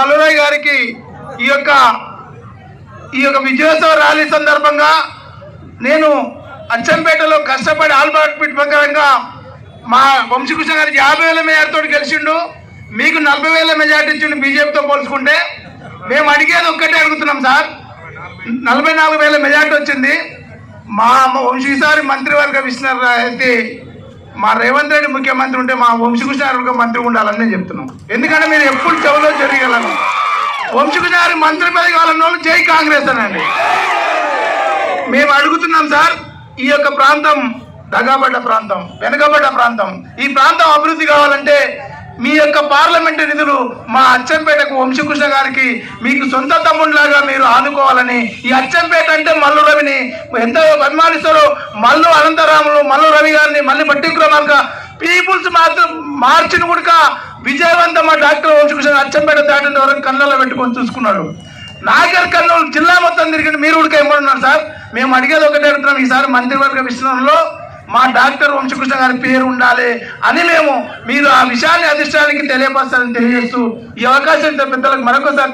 మల్లురాయ్ గారికి ఈ యొక్క విజయోత్సవ ర్యాలీ సందర్భంగా నేను అచ్చంపేటలో కష్టపడి ఆల్బర్ట్ పిట్ ప్రకారంగా మా వంశీకృష్ణ గారికి 50,000 మెజార్టీతో గెలిచిండు, మీకు 40,000 మెజార్టీ ఇచ్చిండు బీజేపీతో పోల్చుకుంటే. మేము అడిగేది ఒక్కటే అడుగుతున్నాం సార్, 44,000 మెజార్టీ వచ్చింది. మా వంశీసారి మంత్రివర్గ విస్తరణ అయితే మా రేవంత్ రెడ్డి ముఖ్యమంత్రి ఉంటే మా వంశీకృష్ణ గారు మంత్రి ఉండాలని నేను చెప్తున్నాం. ఎందుకంటే మీరు ఎప్పుడు చెవులో జరగలను. వంశీకృష్ణ గారి మంత్రి పదవి కావాలన్న వాళ్ళు జై కాంగ్రెస్ అనండి. మేము అడుగుతున్నాం సార్, ఈ యొక్క ప్రాంతం దగాబడ్డ ప్రాంతం, వెనుకబడ్డ ప్రాంతం, ఈ ప్రాంతం అభివృద్ధి కావాలంటే మీ యొక్క పార్లమెంటు నిధులు మా అచ్చంపేటకు వంశీకృష్ణ గారికి మీకు సొంత తమ్ముడిలాగా మీరు ఆదుకోవాలని, ఈ అచ్చంపేట అంటే మల్లు రవిని ఎంతో అభిమానిస్తారో మల్లు అనంతరాములు మల్లు రవి గారిని మళ్ళీ పట్టిక్రమాలుగా పీపుల్స్ మార్చిని కూడా విజయవంతం మా డాక్టర్ వంశీకృష్ణ అచ్చంపేట దాటిన వరకు కళ్ళలో పెట్టుకొని చూసుకున్నాడు. నాగర్ కర్నూలు జిల్లా మొత్తం తిరిగి మీరు కూడా ఏమన్నారు సార్? మేము అడిగేది ఒకటే అడుగుతున్నాం, ఈసారి మంత్రివర్గ విస్తరణలో మా డాక్టర్ వంశీకృష్ణ గారి పేరు ఉండాలి అని మీరు ఆ విషయాన్ని అధిష్టానానికి తెలియపరచాలని తెలియజేస్తూ ఈ అవకాశం పెద్దలకు మరొకసారి